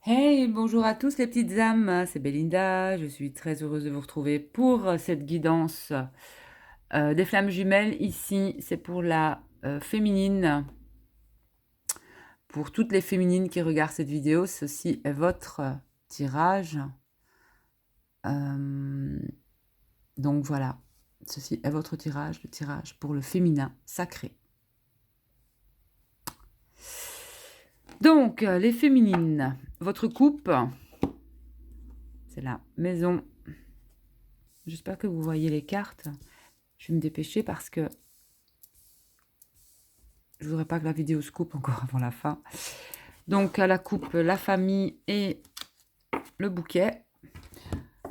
Hey, bonjour à tous les petites âmes, c'est Belinda, je suis très heureuse de vous retrouver pour cette guidance des flammes jumelles. Ici, c'est pour la féminine, pour toutes les féminines qui regardent cette vidéo, ceci est votre tirage. Euh, donc voilà, ceci est votre tirage, le tirage pour le féminin sacré. Donc, les féminines, votre coupe, c'est la maison. J'espère que vous voyez les cartes. Je vais me dépêcher parce que je voudrais pas que la vidéo se coupe encore avant la fin. Donc, à la coupe, la famille et le bouquet.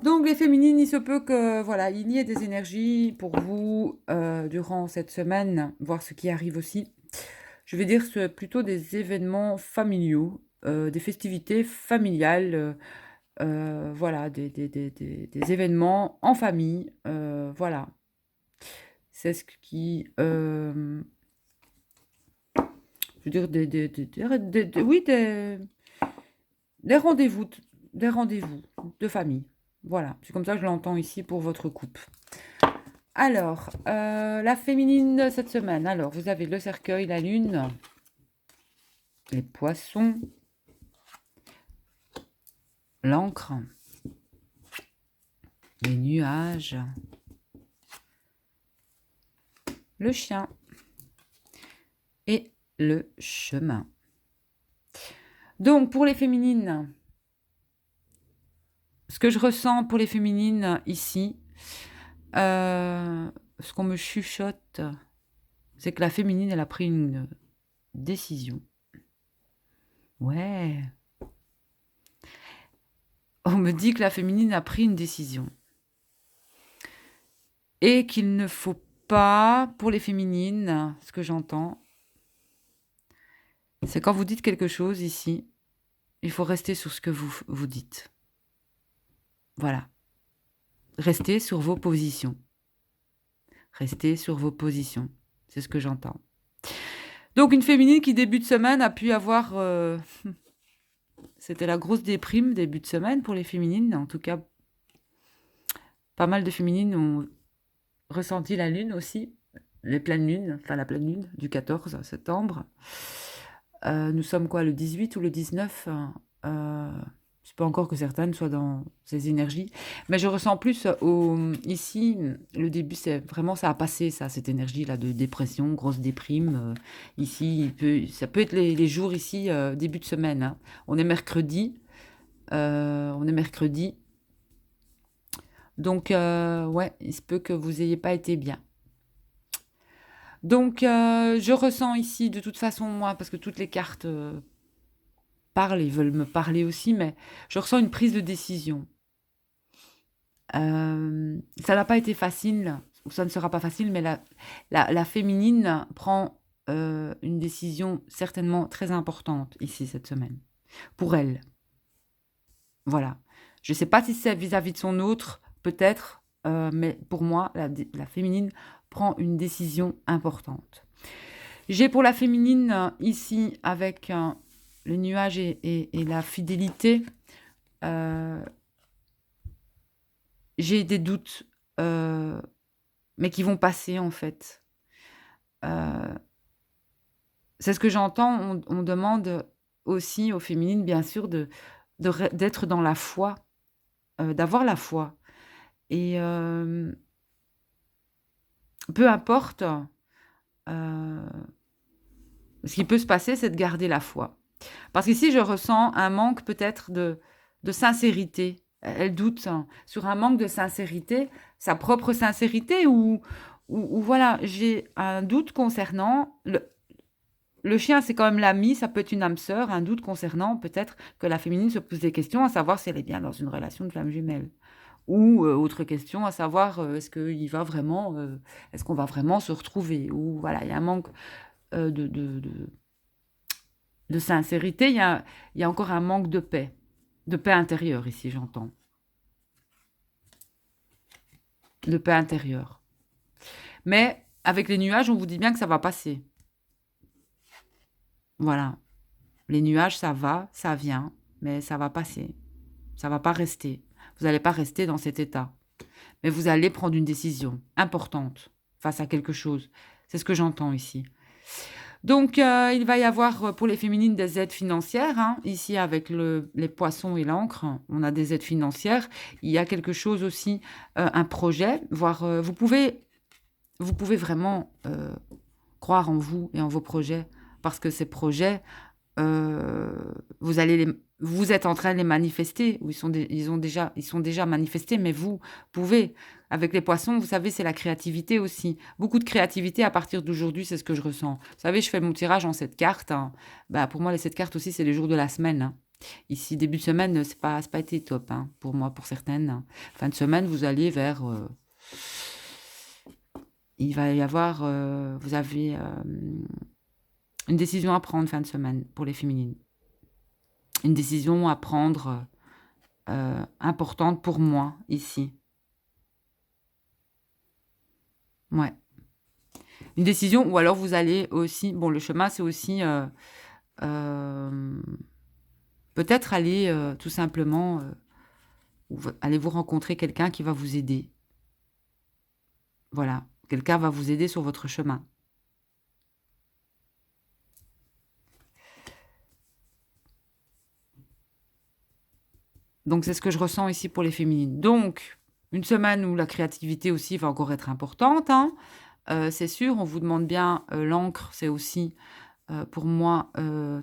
Donc, les féminines, il se peut que, voilà, il y ait des énergies pour vous durant cette semaine, voir ce qui arrive aussi. Je vais dire c'est plutôt des événements familiaux, des festivités familiales, voilà, des événements en famille, voilà. C'est ce qui... je veux dire, oui, des rendez-vous, des rendez-vous de famille. Voilà, c'est comme ça que je l'entends ici pour votre coupe. Alors, la féminine cette semaine. Alors, vous avez le cercueil, la lune, les poissons, l'encre, les nuages, le chien et le chemin. Donc, pour les féminines, ce que je ressens pour les féminines ici, ce qu'on me chuchote, c'est que la féminine, elle a pris une décision. Ouais. On me dit que la féminine a pris une décision. Et qu'il ne faut pas, pour les féminines, ce que j'entends, c'est quand vous dites quelque chose ici, il faut rester sur ce que vous dites. Voilà. Restez sur vos positions. Restez sur vos positions. C'est ce que j'entends. Donc, une féminine qui, début de semaine, a pu avoir... c'était la grosse déprime, début de semaine, pour les féminines. En tout cas, pas mal de féminines ont ressenti la lune aussi. Les pleines lunes, enfin la pleine lune du 14 septembre. Nous sommes quoi, le 18 ou le 19 Je ne sais pas encore que certaines soient dans ces énergies. Mais je ressens plus ici, le début, c'est vraiment, ça a passé, ça, cette énergie-là de dépression, grosse déprime. Ici, ça peut être les jours ici, début de semaine. Hein. On est mercredi. On est mercredi. Donc, ouais, il se peut que vous n'ayez pas été bien. Donc, je ressens ici, de toute façon, moi, parce que toutes les cartes parlent et veulent me parler aussi, mais je ressens une prise de décision. Ça n'a pas été facile, ou ça ne sera pas facile, mais la féminine prend une décision certainement très importante ici cette semaine, pour elle. Voilà. Je ne sais pas si c'est vis-à-vis de son autre, peut-être, mais pour moi, la féminine prend une décision importante. J'ai pour la féminine ici avec le nuage et la fidélité, j'ai des doutes, mais qui vont passer en fait. C'est ce que j'entends. On demande aussi aux féminines, bien sûr, d'être dans la foi, d'avoir la foi. Et peu importe, ce qui peut se passer, c'est de garder la foi. Parce qu'ici, je ressens un manque peut-être de sincérité. Elle doute sur un manque de sincérité, sa propre sincérité, ou voilà, j'ai un doute concernant... Le chien, c'est quand même l'ami, ça peut être une âme sœur, un doute concernant peut-être que la féminine se pose des questions, à savoir si elle est bien dans une relation de flamme jumelle. Ou autre question, à savoir est-ce qu'on va vraiment se retrouver. Ou voilà, il y a un manque de sincérité, il y a encore un manque de paix intérieure ici, j'entends. De paix intérieure. Mais avec les nuages, on vous dit bien que ça va passer. Voilà. Les nuages, ça va, ça vient. mais ça va passer. Ça va pas rester. Vous n'allez pas rester dans cet état. Mais vous allez prendre une décision importante face à quelque chose. C'est ce que j'entends ici. Donc, il va y avoir pour les féminines des aides financières. Hein. Ici, avec les poissons et l'encre, on a des aides financières. Il y a quelque chose aussi, un projet, voire vous pouvez vraiment croire en vous et en vos projets, parce que ces projets, vous êtes en train de les manifester, ou ils sont déjà manifestés, mais vous pouvez. Avec les poissons, vous savez, c'est la créativité aussi. Beaucoup de créativité à partir d'aujourd'hui, c'est ce que je ressens. Vous savez, je fais mon tirage en 7 cartes. Hein. Bah, pour moi, les 7 cartes aussi, c'est les jours de la semaine. Hein. Ici, début de semaine, c'est pas été top, hein, pour moi, pour certaines. Hein. Fin de semaine, vous allez vers... il va y avoir... vous avez une décision à prendre fin de semaine pour les féminines. Une décision à prendre importante pour moi, ici. Ouais. Une décision, ou alors vous allez aussi... Bon, le chemin, c'est aussi... peut-être aller tout simplement... aller vous rencontrer quelqu'un qui va vous aider. Voilà. Quelqu'un va vous aider sur votre chemin. Donc, c'est ce que je ressens ici pour les féminines. Donc, une semaine où la créativité aussi va encore être importante. Hein. C'est sûr, on vous demande bien l'encre, c'est aussi pour moi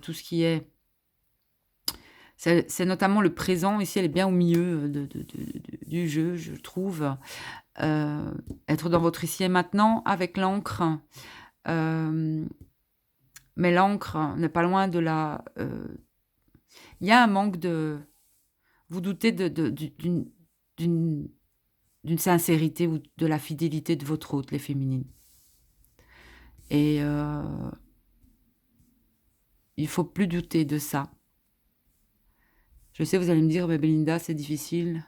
tout ce qui est... C'est notamment le présent. Ici, elle est bien au milieu du jeu, je trouve. Être dans votre ici et maintenant avec l'encre. Mais l'encre n'est pas loin de la... Il y a un manque de... Vous doutez d'une sincérité ou de la fidélité de votre hôte, les féminines. Et il faut plus douter de ça. Je sais, vous allez me dire, mais Belinda, c'est difficile.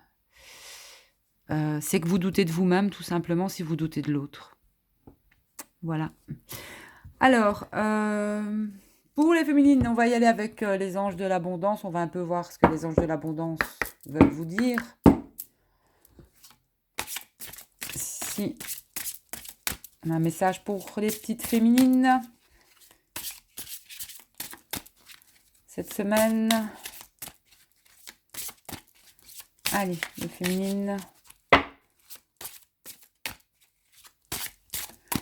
C'est que vous doutez de vous-même, tout simplement, si vous doutez de l'autre. Voilà. Alors, pour les féminines, on va y aller avec les anges de l'abondance. On va un peu voir ce que les anges de l'abondance veulent vous dire. Si on a un message pour les petites féminines cette semaine. Allez, les féminines.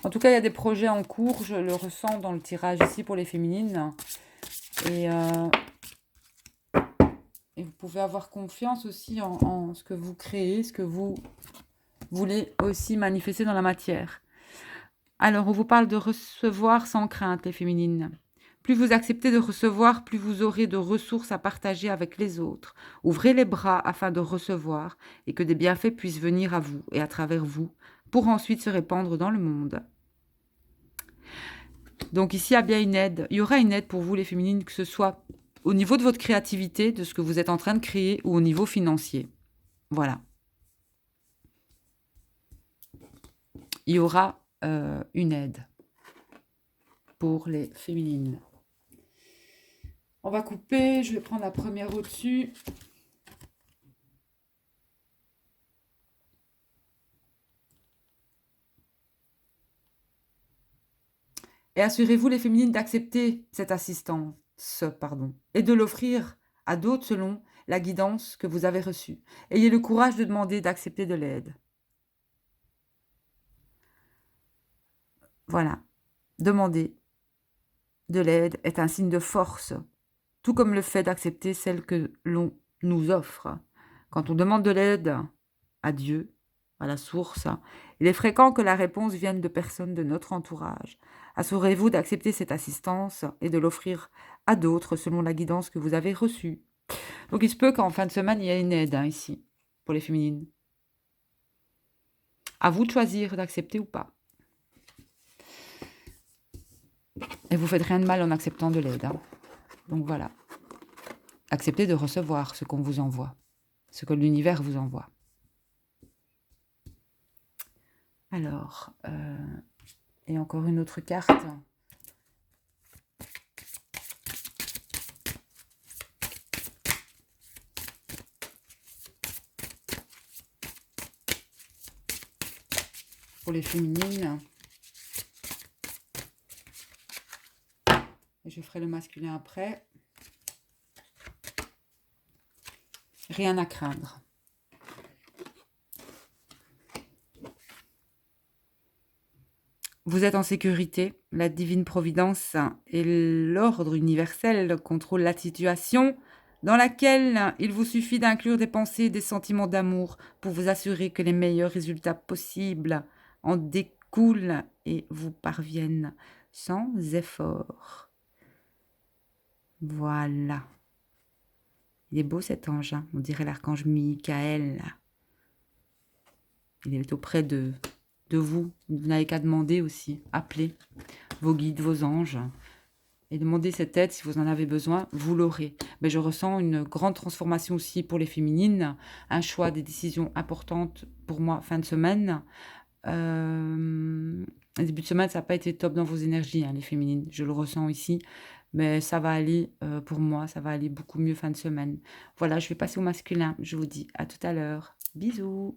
En tout cas, il y a des projets en cours. Je le ressens dans le tirage ici pour les féminines. Et vous pouvez avoir confiance aussi en ce que vous créez, ce que vous voulez aussi manifester dans la matière. Alors, on vous parle de recevoir sans crainte, les féminines. Plus vous acceptez de recevoir, plus vous aurez de ressources à partager avec les autres. Ouvrez les bras afin de recevoir et que des bienfaits puissent venir à vous et à travers vous pour ensuite se répandre dans le monde. Donc ici, il y a bien une aide. Il y aura une aide pour vous, les féminines, que ce soit au niveau de votre créativité, de ce que vous êtes en train de créer, ou au niveau financier. Voilà. Il y aura une aide pour les féminines. On va couper. Je vais prendre la première au-dessus. Et assurez-vous, les féminines, d'accepter cette assistance, et de l'offrir à d'autres selon la guidance que vous avez reçue. Ayez le courage de demander, d'accepter de l'aide. Voilà. Demander de l'aide est un signe de force, tout comme le fait d'accepter celle que l'on nous offre. Quand on demande de l'aide à Dieu, à la source, il est fréquent que la réponse vienne de personnes de notre entourage. Assurez-vous d'accepter cette assistance et de l'offrir à d'autres selon la guidance que vous avez reçue. Donc il se peut qu'en fin de semaine, il y ait une aide ici, pour les féminines. À vous de choisir d'accepter ou pas. Et vous faites rien de mal en acceptant de l'aide. Donc voilà. Acceptez de recevoir ce qu'on vous envoie, ce que l'univers vous envoie. Alors, et encore une autre carte. pour les féminines. Et je ferai le masculin après. Rien à craindre. Vous êtes en sécurité. La divine providence et l'ordre universel contrôlent la situation dans laquelle il vous suffit d'inclure des pensées et des sentiments d'amour pour vous assurer que les meilleurs résultats possibles en découlent et vous parviennent sans effort. Voilà. Il est beau cet ange, hein, on dirait l'archange Michael. Il est auprès de vous. Vous n'avez qu'à demander aussi, appeler vos guides, vos anges, et demander cette aide si vous en avez besoin, vous l'aurez. Mais je ressens une grande transformation aussi pour les féminines, un choix, des décisions importantes pour moi fin de semaine. Début de semaine, ça n'a pas été top dans vos énergies, hein, les féminines, je le ressens ici. Mais ça va aller, pour moi, ça va aller beaucoup mieux fin de semaine. Voilà, je vais passer au masculin. Je vous dis à tout à l'heure. Bisous.